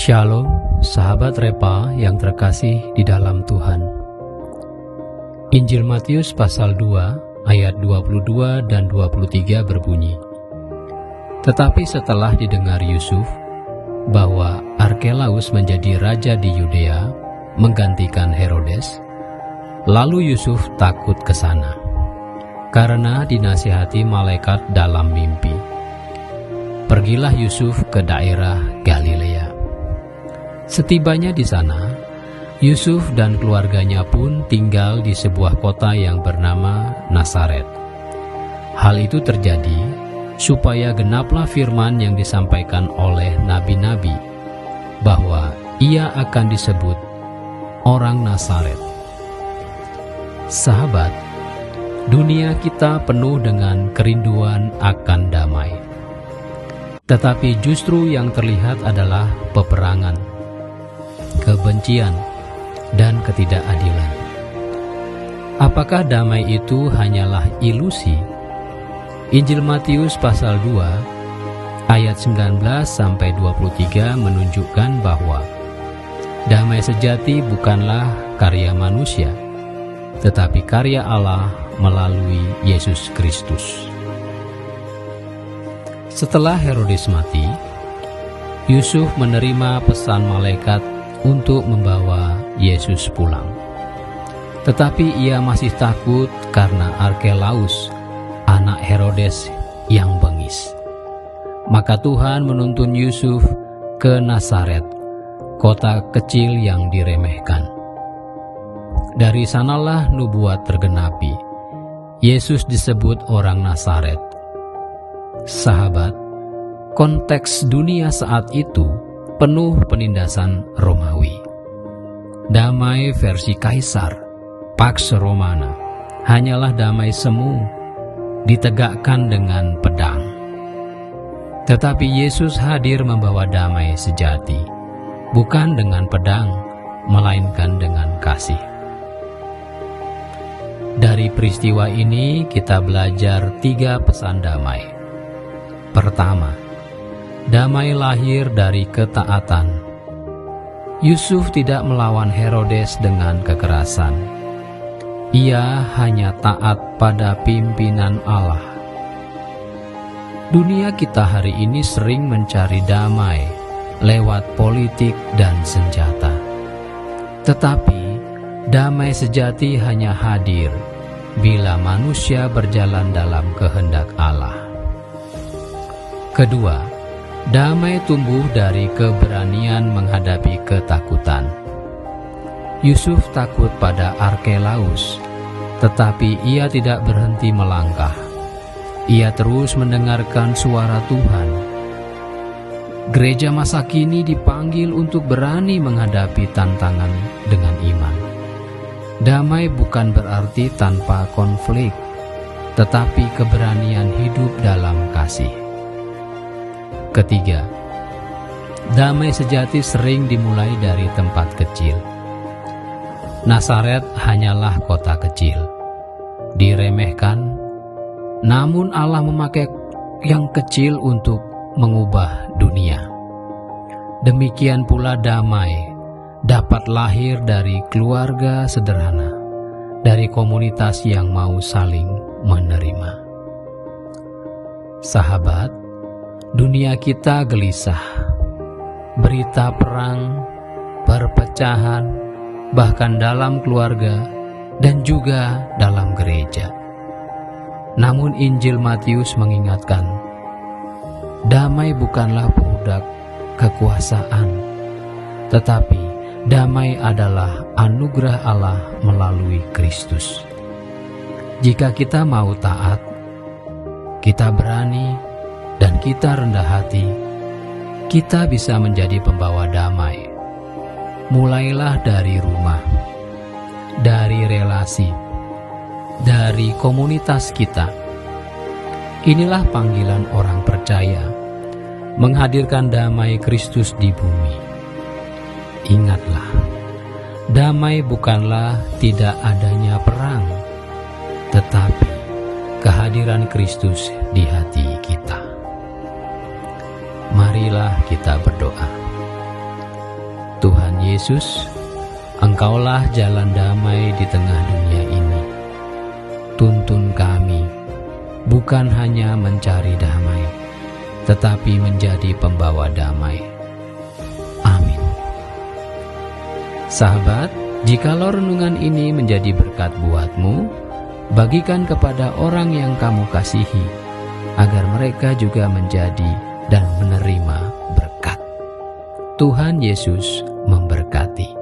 Shalom, sahabat Repa yang terkasih di dalam Tuhan. Injil Matius pasal 2 ayat 22 dan 23 berbunyi, "Tetapi setelah didengar Yusuf bahwa Arkelaus menjadi raja di Yudea menggantikan Herodes, lalu Yusuf takut ke sana, karena dinasihati malaikat dalam mimpi. Pergilah Yusuf ke daerah Galilea. Setibanya di sana, Yusuf dan keluarganya pun tinggal di sebuah kota yang bernama Nazaret. Hal itu terjadi supaya genaplah firman yang disampaikan oleh nabi-nabi, bahwa ia akan disebut orang Nazaret." Sahabat, dunia kita penuh dengan kerinduan akan damai. Tetapi justru yang terlihat adalah peperangan, kebencian, dan ketidakadilan. Apakah damai itu hanyalah ilusi? Injil Matius pasal 2 ayat 19-23 menunjukkan bahwa damai sejati bukanlah karya manusia, tetapi karya Allah melalui Yesus Kristus. Setelah Herodes mati, Yusuf menerima pesan malaikat untuk membawa Yesus pulang. Tetapi ia masih takut karena Arkelaus, anak Herodes yang bengis. Maka Tuhan menuntun Yusuf ke Nazaret, kota kecil yang diremehkan. Dari sanalah nubuat tergenapi. Yesus disebut orang Nazaret. Sahabat, konteks dunia saat itu penuh penindasan Romawi. Damai versi Kaisar, Pax Romana, hanyalah damai semu, ditegakkan dengan pedang. Tetapi Yesus hadir membawa damai sejati, bukan dengan pedang, melainkan dengan kasih. Dari peristiwa ini kita belajar 3 pesan damai. Pertama, damai lahir dari ketaatan. Yusuf tidak melawan Herodes dengan kekerasan. Ia hanya taat pada pimpinan Allah. Dunia kita hari ini sering mencari damai lewat politik dan senjata. Tetapi damai sejati hanya hadir bila manusia berjalan dalam kehendak Allah. Kedua, damai tumbuh dari keberanian menghadapi ketakutan. Yusuf takut pada Arkelaus, tetapi ia tidak berhenti melangkah. Ia terus mendengarkan suara Tuhan. Gereja masa kini dipanggil untuk berani menghadapi tantangan dengan iman. Damai bukan berarti tanpa konflik, tetapi keberanian hidup dalam kasih. Ketiga, damai sejati sering dimulai dari tempat kecil. Nazaret hanyalah kota kecil, diremehkan, namun Allah memakai yang kecil untuk mengubah dunia. Demikian pula damai dapat lahir dari keluarga sederhana, dari komunitas yang mau saling menerima. Sahabat, dunia kita gelisah. Berita perang, perpecahan, bahkan dalam keluarga dan juga dalam gereja. Namun Injil Matius mengingatkan, damai bukanlah produk kekuasaan, tetapi damai adalah anugerah Allah melalui Kristus. Jika kita mau taat, kita berani, dan kita rendah hati, kita bisa menjadi pembawa damai. Mulailah dari rumah, dari relasi, dari komunitas kita. Inilah panggilan orang percaya, menghadirkan damai Kristus di bumi. Ingatlah, damai bukanlah tidak adanya perang, tetapi kehadiran Kristus di hati kita. Marilah kita berdoa. Tuhan Yesus, Engkaulah jalan damai di tengah dunia ini. Tuntun kami, bukan hanya mencari damai, tetapi menjadi pembawa damai. Amin. Sahabat, jikalau renungan ini menjadi berkat buatmu, bagikan kepada orang yang kamu kasihi, agar mereka juga menjadi dan menerima berkat. Tuhan Yesus memberkati.